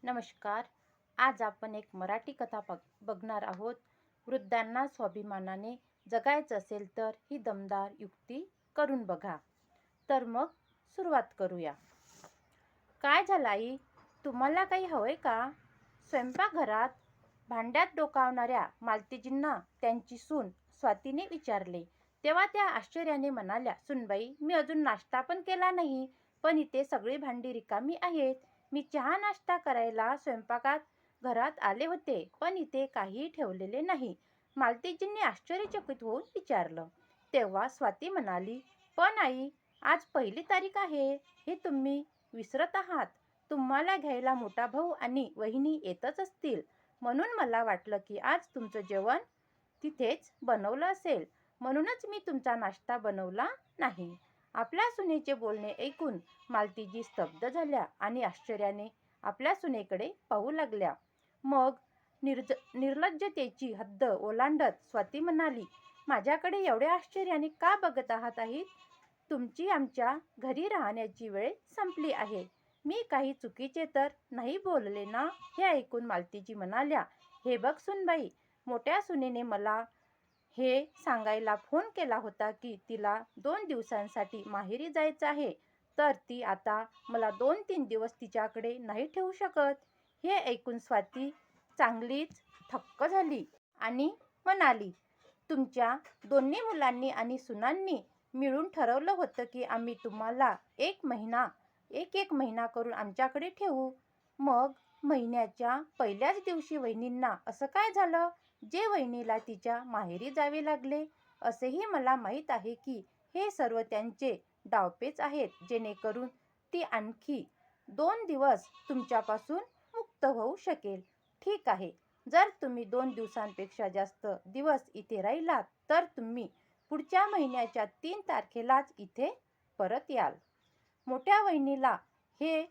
नमस्कार. आज आपण एक मराठी कथा बघणार आहोत. वृद्धांना स्वाभिमानाने जगायचं असेल तर ही दमदार युक्ती करून बघा. तर मग सुरुवात करूया. काय झालं आई? तुम्हाला काही हवंय का? स्वयंपाकघरात भांड्यात डोकावणाऱ्या मालतीजींना त्यांची सून स्वातीने विचारले. तेव्हा त्या आश्चर्याने म्हणाल्या, सुनबाई, मी अजून नाश्ता पण केला नाही, पण इथे सगळी भांडी रिकामी आहेत. मी चहा नाश्ता करायला स्वयंपाकात घरात आले होते, पण इथे काहीही ठेवलेले नाही. मालतीजींनी आश्चर्यचकित होऊन विचारलं. तेव्हा स्वाती म्हणाली, पण आई, आज 1 तारीख आहे. हे तुम्ही विसरत आहात. तुम्हाला घ्यायला मोठा भाऊ आणि वहिनी येतच असतील, म्हणून मला वाटलं की आज तुमचं जेवण तिथेच बनवलं असेल, म्हणूनच मी तुमचा नाश्ता बनवला नाही. आपल्या सुनेचे बोलणे ऐकून मालतीजी स्तब्ध झाल्या आणि आश्चर्याने आपल्या सुनेकडे पाहू लागल्या. मग निर्लज्जतेची हद्द ओलांडत स्वाती म्हणाली, माझ्याकडे एवढ्या आश्चर्याने का बघत आहात आई? तुमची आमच्या घरी राहण्याची वेळ संपली आहे. मी काही चुकीचे तर नाही बोलले ना? हे ऐकून मालतीजी म्हणाल्या, हे बघ सुनबाई, मोठ्या सुनेने मला हे सांगायला फोन केला होता की तिला 2 दिवसांसाठी माहेरी जायचं आहे, तर ती आता मला 2-3 दिवस तिच्याकडे नाही ठेवू शकत. हे ऐकून स्वाती चांगलीच थक्क झाली आणि म्हणाली, तुमच्या दोन्ही मुलांनी आणि सुनांनी मिळून ठरवलं होतं की आम्ही तुम्हाला एक महिना करून आमच्याकडे ठेवू. मग महिन्याच्या पहिल्याच दिवशी वहिनींना असं काय झालं, जे वहिनीला तिच्या माहेरी जावे लागले? असेही मला माहीत आहे की हे सर्व त्यांचे डावपेच आहेत, जेणेकरून ती आणखी 2 दिवस तुमच्यापासून मुक्त होऊ शकेल. ठीक आहे, जर तुम्ही 2 दिवसांपेक्षा जास्त दिवस इथे राहिलात तर तुम्ही पुढच्या महिन्याच्या 3 तारखेलाच इथे परत याल. मोठ्या वहिनीला हे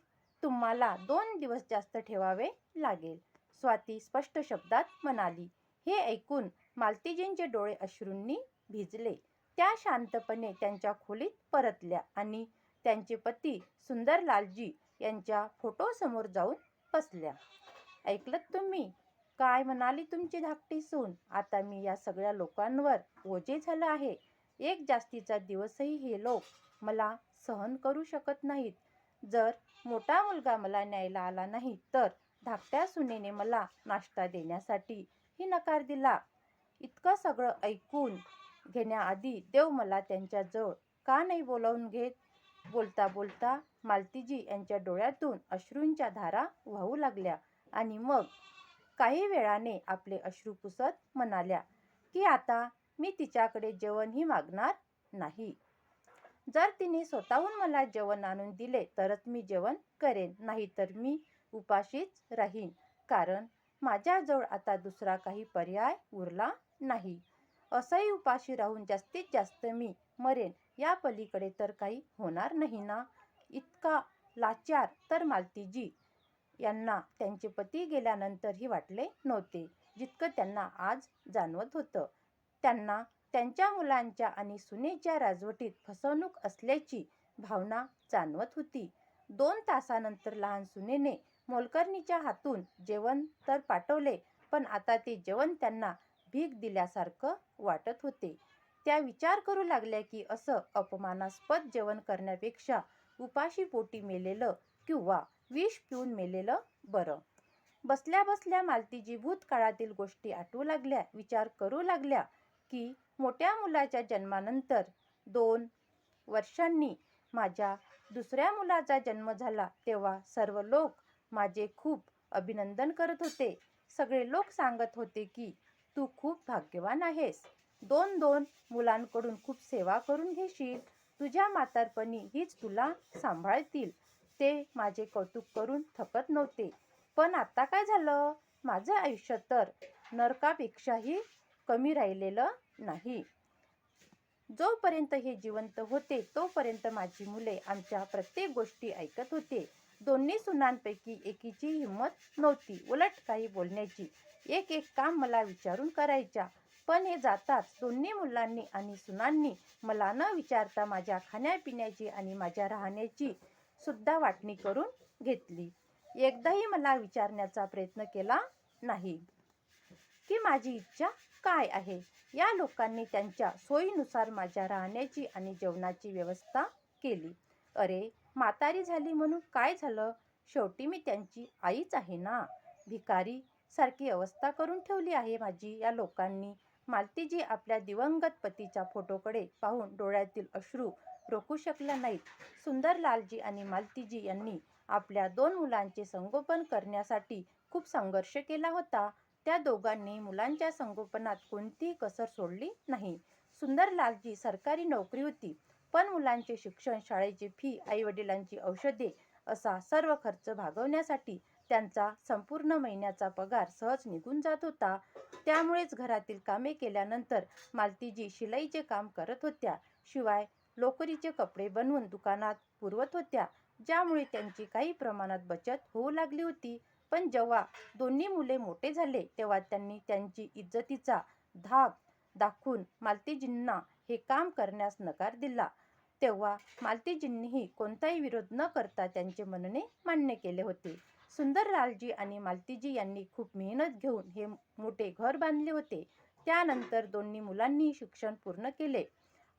तुम्हाला 2 दिवस जास्त ठेवावे लागेल, स्वाती स्पष्ट शब्दात म्हणाली. हे ऐकून मालतीजींचे डोळे अश्रूंनी भिजले. त्या शांतपणे त्यांच्या खोलीत परतल्या आणि त्यांचे पती सुंदरलालजी यांच्या फोटोसमोर जाऊन बसल्या. ऐकलत तुम्ही? काय म्हणाली तुमची धाकटी सून? आता मी या सगळ्या लोकांवर ओझे झालं आहे. एक जास्तीचा दिवसही हे लोक मला सहन करू शकत नाहीत. जर मोठा मुलगा मला न्यायला आला नाही तर धाकट्या सुनेने मला नाश्ता देण्यासाठी ही नकार दिला. इतकं सगळं ऐकून घेण्याआधी देव मला त्यांच्याजवळ का नाही बोलावून घेत? बोलता बोलता मालतीजी यांच्या डोळ्यातून अश्रूंच्या धारा वाहू लागल्या आणि मग काही वेळाने आपले अश्रू पुसत म्हणाल्या की आता मी तिच्याकडे जेवणही मागणार नाही. जर तिने स्वतःहून मला जेवण आणून दिले तरच मी जेवण करेन, नाहीतर मी उपाशीच राहीन, कारण माझ्याजवळ आता दुसरा काही पर्याय उरला नाही. असंही उपाशी राहून जास्तीत जास्त मी मरेन, या पलीकडे तर काही होणार नाही ना? इतका लाचार तर मालतीजी यांना त्यांचे पती गेल्यानंतरही वाटले नव्हते, जितकं त्यांना आज जाणवत होतं. त्यांना त्यांच्या मुलांच्या आणि सुनेच्या राजवटीत फसवणूक असल्याची भावना जाणवत होती. 2 तासानंतर लहान सुनेने मोलकरणीच्या हातून जेवण तर पाठवले, पण आता ते जेवण त्यांना भीक दिल्यासारखं वाटत होते. त्या विचार करू लागल्या की असं अपमानास्पद जेवण करण्यापेक्षा उपाशी पोटी मेलेलं किंवा विष पिऊन मेलेलं बरं. बसल्या बसल्या मालतीजी भूतकाळातील गोष्टी आठवू लागल्या. विचार करू लागल्या की मोठ्या मुलाच्या जन्मानंतर 2 वर्षांनी माझ्या दुसऱ्या मुलाचा जन्म झाला, तेव्हा सर्व लोक माझे खूप अभिनंदन करत होते. सगळे लोक सांगत होते की तू खूप भाग्यवान आहेस. 2 मुलांकडून खूप सेवा करून घेशील. तुझ्या म्हातारपणी हीच तुला सांभाळतील. ते माझे कौतुक करून थकत नव्हते. पण आता काय झालं? माझं आयुष्य तर नरकापेक्षाही कमी राहिलेलं नाही. जोपर्यंत हे जिवंत होते तोपर्यंत माझी मुले आमच्या प्रत्येक गोष्टी ऐकत होते. दोन्ही सुनांपैकी एकीची हिंमत नव्हती उलट काही बोलण्याची. एक एक काम मला विचारून करायच्या. पण हे जाताच दोन्ही मुलांनी आणि सुनांनी मला न विचारता माझ्या खाण्यापिण्याची आणि माझ्या राहण्याची सुद्धा वाटणी करून घेतली. एकदाही मला विचारण्याचा प्रयत्न केला नाही की माझी इच्छा काय आहे. या लोकांनी त्यांच्या सोयीनुसार माझ्या राहण्याची आणि जेवणाची व्यवस्था केली. अरे, म्हातारी झाली म्हणून काय झालं? शेवटी मी त्यांची आईच आहे ना. भिकारी सारखी अवस्था करून ठेवली आहे माझी या लोकांनी. मालतीजी आपल्या दिवंगत पतीच्या फोटोकडे पाहून डोळ्यातील अश्रू रोखू शकल्या नाहीत. सुंदरलालजी आणि मालतीजी यांनी आपल्या 2 मुलांचे संगोपन करण्यासाठी खूप संघर्ष केला होता. त्या दोघांनी मुलांच्या संगोपनात कोणतीही कसर सोडली नाही. सुंदरलालची सरकारी नोकरी होती, पण मुलांचे शिक्षण, शाळेची फी, आईवडिलांची औषधे असा सर्व खर्च भागवण्यासाठी त्यांचा संपूर्ण महिन्याचा पगार सहज निघून जात होता. त्यामुळेच घरातील कामे केल्यानंतर मालतीजी शिलाईचे काम करत होत्या. शिवाय लोकरीचे कपडे बनवून दुकानात पुरवत होत्या, ज्यामुळे त्यांची काही प्रमाणात बचत होऊ लागली होती. पण जेव्हा दोन्ही मुले मोठे झाले तेव्हा त्यांनी त्यांची इज्जतीचा धाक दाखवून मालतीजींना हे काम करण्यास नकार दिला. तेव्हा मालतीजींनीही कोणताही विरोध न करता त्यांचे म्हणणे मान्य केले होते. सुंदरलालजी आणि मालतीजी यांनी खूप मेहनत घेऊन हे मोठे घर बांधले होते. त्यानंतर दोन्ही मुलांनी शिक्षण पूर्ण केले.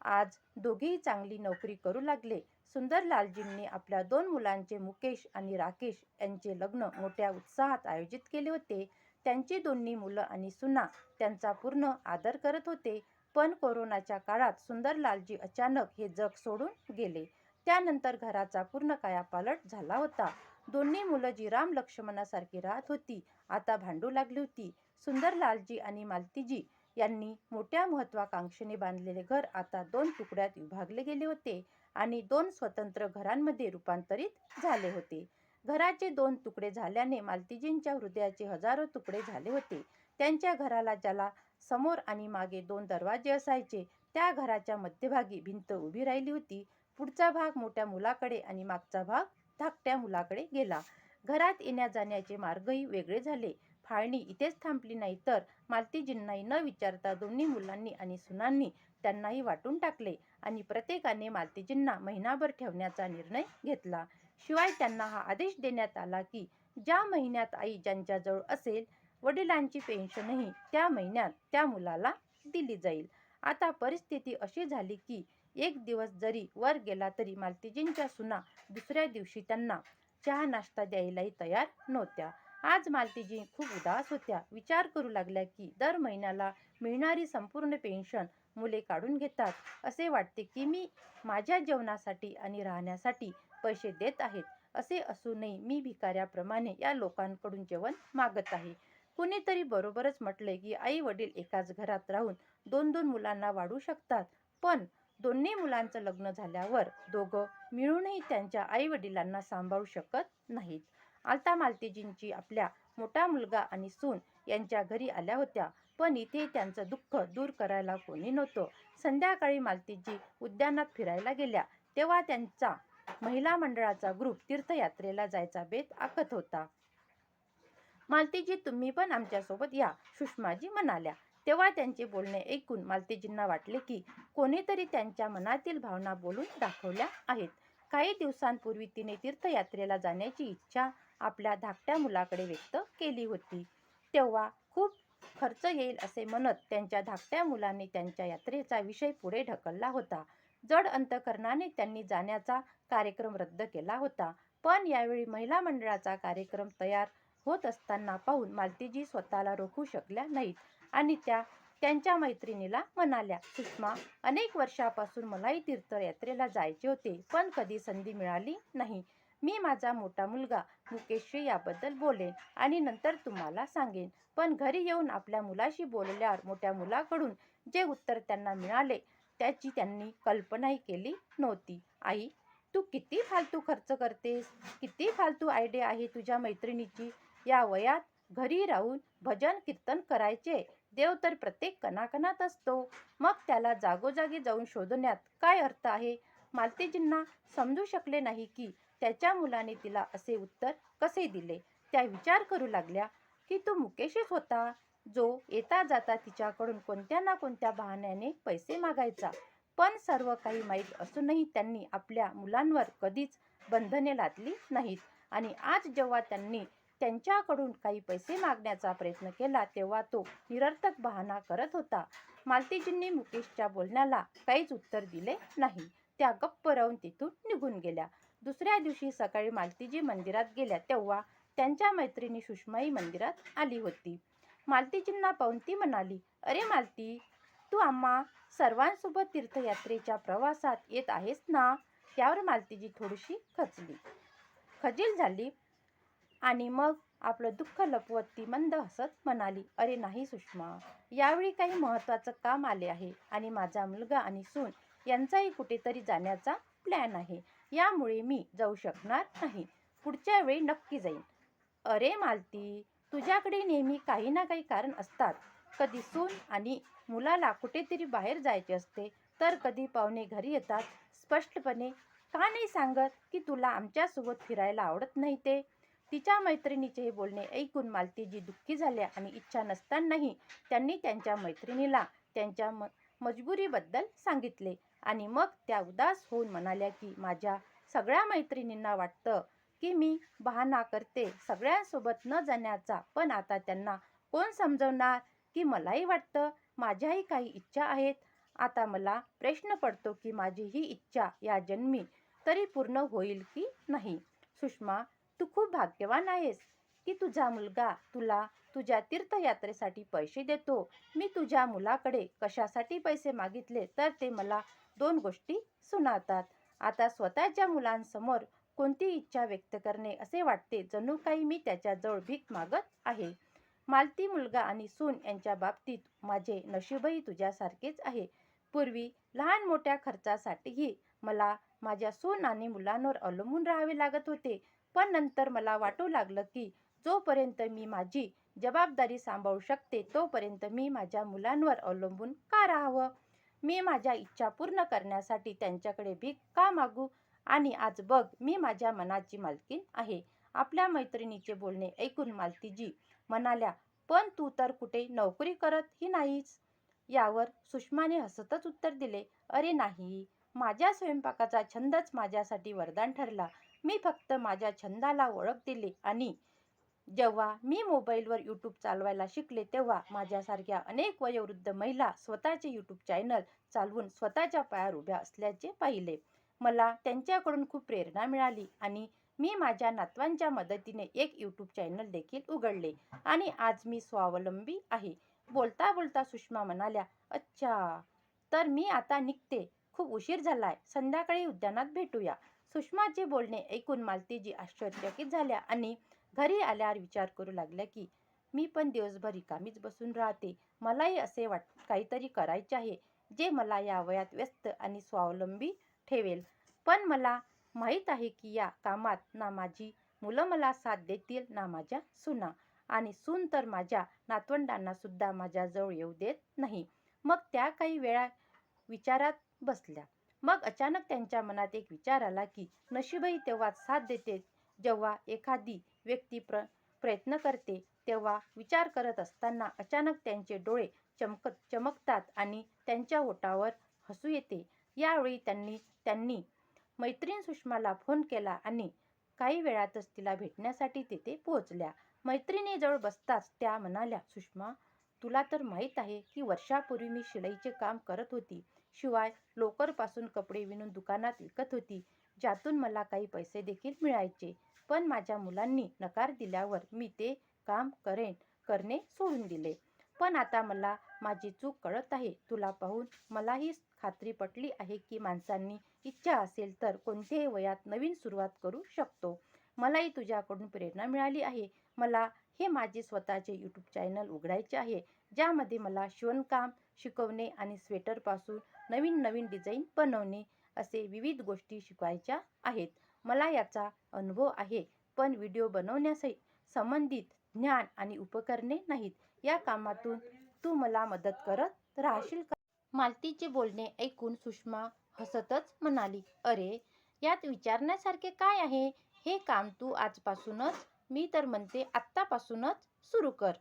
आज दोघेही चांगली नोकरी करू लागले. सुंदरलालजींनी आपल्या 2 मुलांचे मुकेश आणि राकेश यांचे लग्न मोठ्या उत्साहात आयोजित केले होते. त्यांची दोन्ही मुलं आणि सुना त्यांचा पूर्ण आदर करत होते. पण कोरोनाच्या काळात सुंदरलालजी अचानक हे जग सोडून गेले. त्यानंतर घराचा पूर्ण कायापालट झाला होता. दोन्ही मुलं जी राम लक्ष्मणासारखी राहत होती, आता भांडू लागली होती. सुंदरलालजी आणि मालतीजी यांनी मोठ्या महत्वाकांक्षेने बांधलेले घर आता 2 तुकड्यात विभागले गेले होते आणि 2 स्वतंत्र घरांमध्ये रूपांतरित झाले होते. घराचे 2 तुकडे झाल्याने मालतीजींच्या हृदयाचे हजारो तुकडे झाले होते. त्यांच्या घराला, ज्याला समोर आणि मागे 2 दरवाजे असायचे, त्या घराच्या मध्यभागी भिंत उभी राहिली होती. पुढचा भाग मोठ्या मुलाकडे आणि मागचा भाग धाकट्या मुलाकडे गेला. घरात येण्या-जाण्याचे मार्गही वेगळे झाले. फाळणी इथेच थांबली नाही, तर मालतीजींनाही न विचारता दोन्ही मुलांनी आणि सुनांनी त्यांनाही वाटून टाकले आणि प्रत्येकाने मालतीजींना महिनाभर ठेवण्याचा निर्णय घेतला. शिवाय त्यांना हा आदेश देण्यात आला की ज्या महिन्यात आई ज्यांच्याजवळ असेल, वडिलांची पेन्शनही त्या महिन्यात त्या मुलाला दिली जाईल. आता परिस्थिती अशी झाली की एक दिवस जरी वर गेला तरी मालतीजींच्या सुना दुसऱ्या दिवशी त्यांना चहा नाश्ता द्यायलाही तयार नव्हत्या. आज मालतीजी खूप उदास होत्या. विचार करू लागल्या की दर महिन्याला मिळणारी संपूर्ण पेन्शन मुले काढून घेतात. असे वाटते की मी माझ्या जेवणासाठी आणि राहण्यासाठी पैसे देत आहेत. असे असूनही मी भिकाऱ्याप्रमाणे या लोकांकडून जेवण मागत आहे. कुणीतरी बरोबरच म्हटले की आई वडील एकाच घरात राहून 2-2 मुलांना वाढवू शकतात, पण दोन्ही मुलांचं लग्न झाल्यावर दोघं मिळूनही त्यांच्या आई वडिलांना सांभाळू शकत नाहीत. आता मालतीजींची आपल्या मोठा मुलगा आणि सून यांच्या घरी आल्या होत्या, पण इथे त्यांचं दुःख दूर करायला कोणी नव्हतं. संध्याकाळी मालतीजी उद्यानात फिरायला गेल्या तेव्हा त्यांचा महिला मंडळाचा ग्रुप तीर्थयात्रेला जायचा बेत आखत होता. मालतीजी, तुम्ही पण आमच्यासोबत या, सुषमाजी म्हणाल्या. तेव्हा त्यांचे बोलणे ऐकून मालतीजींना वाटले की कोणीतरी त्यांच्या मनातील भावना बोलून दाखवल्या आहेत. काही दिवसांपूर्वी तिने तीर्थयात्रेला जाण्याची इच्छा आपल्या धाकट्या मुलाकडे व्यक्त केली होती. तेव्हा खूप खर्च येईल असे म्हणत त्यांच्या धाकट्या मुलाने त्यांच्या यात्रेचा विषय पुढे ढकलला होता. जड अंतकरणाने त्यांनी जाण्याचा कार्यक्रम रद्द केला होता. पण यावेळी महिला मंडळाचा कार्यक्रम तयार होत असताना पाहून मालतीजी स्वतःला रोखू शकल्या नाहीत आणि त्या त्यांच्या मैत्रिणीला म्हणाल्या, सुषमा, अनेक वर्षापासून मलाही तीर्थयात्रेला जायचे होते, पण कधी संधी मिळाली नाही. मी माझा मोठा मुलगा मुकेशशी याबद्दल बोलेन आणि नंतर तुम्हाला सांगेन. पण घरी येऊन आपल्या मुलाशी बोलल्यावर मोठ्या मुलाकडून जे उत्तर त्यांना मिळाले त्याची त्यांनी कल्पनाही केली नव्हती. आई, तू किती फालतू खर्च करतेस. किती फालतू आयडिया आहे तुझ्या मैत्रिणीची. या वयात घरी राहून भजन कीर्तन करायचे. देव तर प्रत्येक कणाकणात असतो. मग त्याला जागोजागी जाऊन शोधण्यात काय अर्थ आहे. मालतीजींना समजू शकले नाही की त्याच्या मुलाने तिला असे उत्तर कसे दिले. त्या विचार करू लागल्या की तो मुकेशच होता, जो येता जाता तिच्याकडून कोणत्या ना कोणत्या बहाण्याने पैसे मागायचा. पण सर्व काही माहीत असूनही त्यांनी आपल्या मुलांवर कधीच बंधने लादली नाहीत. आणि आज जेव्हा त्यांनी त्यांच्याकडून काही पैसे मागण्याचा प्रयत्न केला तेव्हा तो निरर्थक बहाणा करत होता. मालतीजींनी मुकेशच्या बोलण्याला काहीच उत्तर दिले नाही. त्या गप्प राहून तिथून निघून गेल्या. दुसऱ्या दिवशी सकाळी मालतीजी मंदिरात गेल्या तेव्हा त्यांच्या मैत्रिणी सुषमाही मंदिरात आली होती. मालतीजींना पाहून ती म्हणाली, "अरे मालती, तू आम्हा सर्वांसोबत तीर्थयात्रेच्या प्रवासात येत आहेस ना?" यावर मालतीजी थोडीशी खजील झाली आणि मग आपलं दुःख लपवत ती मंद हसत म्हणाली, "अरे नाही सुषमा, यावेळी काही महत्त्वाचं काम आले आहे आणि माझा मुलगा आणि सून यांचाही कुठेतरी जाण्याचा प्लॅन आहे. यामुळे मी जाऊ शकणार नाही. पुढच्या वेळी नक्की जाईन." "अरे मालती, तुझ्याकडे नेहमी काही ना काही कारण असतात. कधी सून आणि मुलाला कुठेतरी बाहेर जायचे असते, तर कधी पाहुणे घरी येतात. स्पष्टपणे का नाही सांगत की तुला आमच्यासोबत फिरायला आवडत नाही ते?" तिच्या मैत्रिणीचे हे बोलणे ऐकून मालतीजी दुःखी झाल्या आणि इच्छा नसतानाही त्यांनी त्यांच्या मैत्रिणीला त्यांच्या मजबुरीबद्दल सांगितले आणि मग त्या उदास होऊन म्हणाल्या की माझ्या सगळ्या मैत्रिणींना वाटतं की मी बहाणा करते सगळ्यांसोबत न जाण्याचा, पण आता त्यांना कोण समजवणार की मलाही वाटतं, माझ्याही काही इच्छा आहेत. आता मला प्रश्न पडतो की माझी ही इच्छा या जन्मी तरी पूर्ण होईल की नाही. सुषमा, तू खूप भाग्यवान आहेस की तुझा मुलगा तुला तुझ्या तीर्थयात्रेसाठी पैसे देतो. मी तुझ्या मुलाकडे कशासाठी पैसे मागितले तर ते मला 2 गोष्टी सुनावतात. आता स्वतःच्या मुलांसमोर कोणती इच्छा व्यक्त करणे असे वाटते जणू काही मी त्याच्याजवळ भीक मागत आहे. मालती, मुलगा आणि सून यांच्या बाबतीत माझे नशीबही तुझ्यासारखेच आहे. पूर्वी लहान मोठ्या खर्चासाठीही मला माझ्या सून आणि मुलांवर अवलंबून राहावे लागत होते, पण नंतर मला वाटू लागलं की जोपर्यंत मी माझी जबाबदारी सांभाळू शकते तोपर्यंत मी माझ्या मुलांवर अवलंबून का राहावं? मी माझ्या इच्छा पूर्ण करण्यासाठी त्यांच्याकडे भीक का मागू? आणि आज बघ, मी माझ्या मनाची मालकीण आहे. आपल्या मैत्रिणीचे बोलणे ऐकून मालतीजी म्हणाल्या, "पण तू तर कुठे नोकरी करतही नाहीस." यावर सुषमाने हसतच उत्तर दिले, "अरे नाही, माझ्या स्वयंपाकाचा छंदच माझ्यासाठी वरदान ठरला. मी फक्त माझ्या छंदाला ओळख दिली आणि जेव्हा मी मोबाईलवर यूट्यूब चालवायला शिकले तेव्हा माझ्यासारख्या अनेक वयोवृद्ध महिला स्वतःचे यूट्यूब चॅनल चालवून स्वतःच्या पायावर उभ्या असल्याचे पाहिले. मला त्यांच्याकडून खूप प्रेरणा मिळाली आणि मी माझ्या नातवांच्या मदतीने एक यूट्यूब चॅनल देखील उघडले आणि आज मी स्वावलंबी आहे." बोलता बोलता सुषमा म्हणाल्या, "अच्छा, तर मी आता निघते. खूप उशीर झालाय. संध्याकाळी उद्यानात भेटूया." सुषमाचे बोलणे ऐकून मालतीजी आश्चर्यचकित झाल्या आणि घरी आल्यावर विचार करू लागल्या की मी पण दिवसभर रिकामीच बसून राहते. मलाही असे काहीतरी करायचे आहे जे मला या वयात व्यस्त आणि स्वावलंबी ठेवेल. पण मला माहीत आहे की या कामात ना माझी मुलं मला साथ देतील ना माझ्या सुना, आणि सून तर माझ्या नातवंडांना सुद्धा माझ्याजवळ येऊ देत नाही. मग त्या काही वेळा विचारात बसल्या. मग अचानक त्यांच्या मनात एक विचार आला की नशीबही तेव्हाच साथ देते जेव्हा एखादी व्यक्ती प्रयत्न करते. तेव्हा विचार करत असताना अचानक त्यांचे डोळे चमकतात आणि त्यांच्या ओठावर हसू येते. यावेळी त्यांनी मैत्रीण सुषमाला फोन केला आणि काही वेळातच तिला भेटण्यासाठी तिथे पोहोचल्या. मैत्रिणीजवळ बसताच त्या म्हणाल्या, "सुषमा, तुला तर माहीत आहे की वर्षापूर्वी मी शिलाईचे काम करत होती. शिवाय लोकरपासून कपडे विणून दुकानात विकत होती, ज्यातून मला काही पैसे देखील मिळायचे. पण माझ्या मुलांनी नकार दिल्यावर मी ते काम करणे सोडून दिले. पण आता मला माझी चूक कळत आहे. तुला पाहून मला ही खात्री पटली आहे की माणसांनी इच्छा असेल तर कोणत्याही वयात नवीन सुरुवात करू शकतो. मलाही तुझ्याकडून प्रेरणा मिळाली आहे. मला हे माझे स्वतःचे यूट्यूब चॅनल उघडायचे आहे, ज्यामध्ये मला शिवणकाम शिकवणे आणि स्वेटरपासून नवीन नवीन डिझाईन बनवणे असे विविध गोष्टी शिकवायच्या आहेत. मला याचा अनुभव आहे, पण व्हिडिओ बनवण्याशी संबंधित ज्ञान आणि उपकरणे नाहीत. या कामातून तू मला मदत करत राहशील का?" मालतीचे बोलणे ऐकून सुषमा हसतच म्हणाली, "अरे, यात विचारण्यासारखे काय आहे? हे काम तू आजपासूनच, मी तर म्हणते आत्तापासूनच सुरू कर.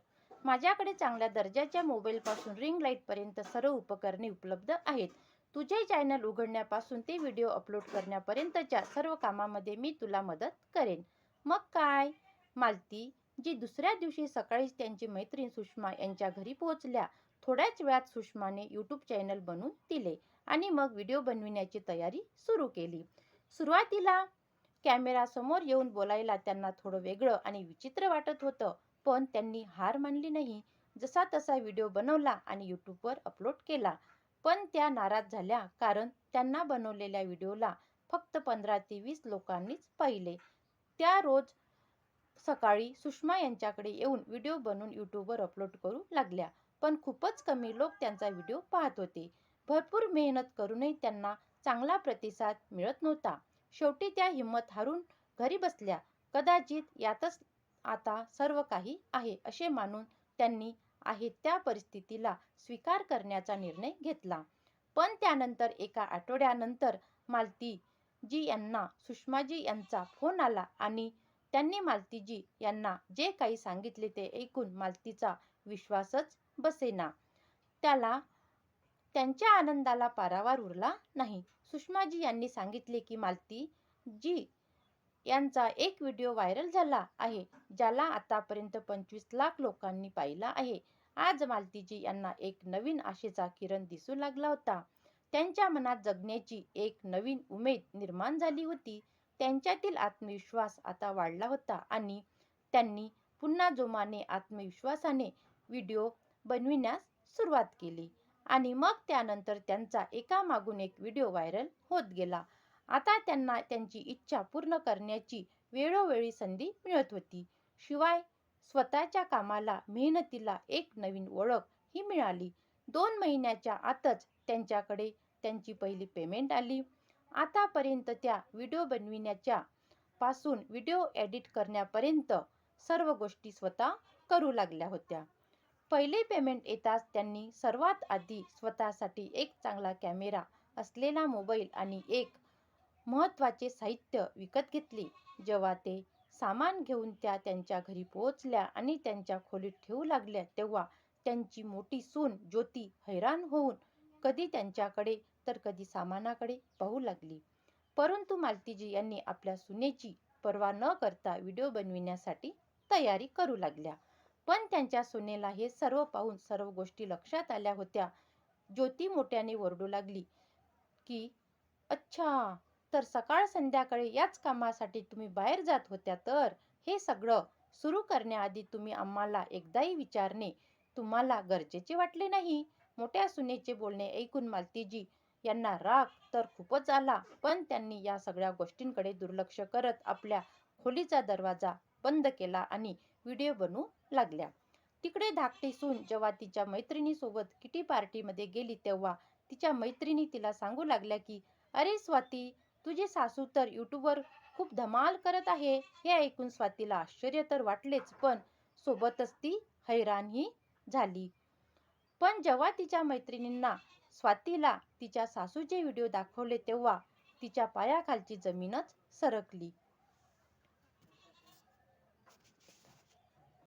माझ्याकडे चांगल्या दर्जाच्या मोबाईलपासून रिंग लाईटपर्यंत सर्व उपकरणे उपलब्ध आहेत. तुझे चॅनल उघडण्यापासून ते व्हिडिओ अपलोड करण्यापर्यंतच्या सर्व कामामध्ये मी तुला मदत करेन." मग काय, मालती जी दुसऱ्या दिवशी सकाळीच त्यांची मैत्रीण सुषमा यांच्या घरी पोहोचल्या. थोड्याच वेळात सुषमाने यूट्यूब चॅनल बनवून दिले आणि मग व्हिडिओ बनविण्याची तयारी सुरू केली. सुरुवातीला कॅमेरा समोर येऊन बोलायला त्यांना थोडं वेगळं आणि विचित्र वाटत होतं, पण त्यांनी हार मानली नाही. जसा तसा व्हिडिओ बनवला आणि यूट्यूबवर अपलोड केला. पण त्या नाराज झाल्या, कारण त्यांना बनवलेल्या व्हिडिओला फक्त 15 ते 20 लोकांनीच पाहिले. त्या रोज सकाळी सुषमा यांच्याकडे येऊन व्हिडिओ बनवून यूट्यूबवर अपलोड करू लागल्या. पण खूपच कमी लोक त्यांचा व्हिडिओ पाहत होते. भरपूर मेहनत करूनही त्यांना चांगला प्रतिसाद मिळत नव्हता. शेवटी त्या हिंमत हारून घरी बसल्या. कदाचित यातच आता सर्व काही आहे असे मानून त्यांनी आहे त्या परिस्थितीला स्वीकार करण्याचा निर्णय घेतला. पण त्यानंतर एका आठवड्यानंतर मालतीजी यांना सुषमाजी यांचा फोन आला आणि त्यांनी मालतीजी यांना जे काही सांगितले ते ऐकून मालतीचा विश्वासच बसेना. त्याला त्यांच्या आनंदाला पारावार उरला नाही. सुषमाजी यांनी सांगितले की मालतीजी यांचा एक व्हिडिओ व्हायरल झाला आहे, ज्याला आतापर्यंत 25 लाख लोकांनी पाहिला आहे. आज मालतीजी यांना एक नवीन आशेचा किरण दिसू लागला होता. त्यांच्या मनात जगण्याची एक नवीन उमेद निर्माण झाली होती. त्यांच्यातील आत्मविश्वास आता वाढला होता आणि त्यांनी पुन्हा जोमाने आत्मविश्वासाने व्हिडिओ बनविण्यास सुरुवात केली. आणि मग त्यानंतर त्यांचा एकामागून एक व्हिडिओ व्हायरल होत गेला. आता त्यांना त्यांची इच्छा पूर्ण करण्याची वेळोवेळी संधी मिळत होती. शिवाय स्वतःच्या कामाला, मेहनतीला एक नवीन ओळख ही मिळाली. 2 महिन्याच्या आतच त्यांच्याकडे त्यांची पहिली पेमेंट आली. आतापर्यंत त्या व्हिडिओ बनविण्याच्या पासून व्हिडिओ एडिट करण्यापर्यंत सर्व गोष्टी स्वतः करू लागल्या होत्या. पहिले पेमेंट येताच त्यांनी सर्वात आधी स्वतःसाठी एक चांगला कॅमेरा असलेला मोबाईल आणि एक महत्त्वाचे साहित्य विकत घेतले. जेव्हा ते सामान घेऊन त्या त्यांच्या घरी पोहोचल्या आणि त्यांच्या खोलीत ठेवू लागल्या, तेव्हा त्यांची मोठी सून ज्योती हैराण होऊन कधी त्यांच्याकडे तर कधी सामानाकडे पाहू लागली. परंतु मालतीजी यांनी आपल्या सुनेची पर्वा न करता व्हिडिओ बनविण्यासाठी तयारी करू लागल्या. पण त्यांच्या सुनेला हे सर्व पाहून सर्व गोष्टी लक्षात आल्या होत्या. ज्योती मोठ्याने ओरडू लागली की, अच्छा, तर सकाळ संध्याकाळी याच कामासाठी तुम्ही बाहेर जात होत्या, तर हे सगळं सुरू करण्याआधी तुम्ही आम्हाला एकदाही विचारणे तुम्हाला गरजेचे वाटले नाही. मोठ्या सुनेचे बोलणे ऐकून मालतीजी यांना राग तर खूपच आला, पण त्यांनी या सगळ्या गोष्टींकडे दुर्लक्ष करत आपल्या खोलीचा दरवाजा बंद केला आणि व्हिडिओ बनवू लागल्या. तिकडे धाकटी सून जेव्हा तिच्या मैत्रिणीसोबत किटी पार्टीमध्ये गेली, तेव्हा तिच्या मैत्रिणी तिला सांगू लागल्या की, अरे स्वाती, तुझी सासू तर यूट्यूबवर खूप धमाल करत आहे. हे ऐकून स्वातीला आश्चर्य तर वाटलेच, पण सोबतच ती हैराणही झाली. पण जेव्हा तिच्या मैत्रिणींना स्वातीला तिच्या सासूचे व्हिडिओ दाखवले, तेव्हा तिच्या पायाखालची जमीनच सरकली.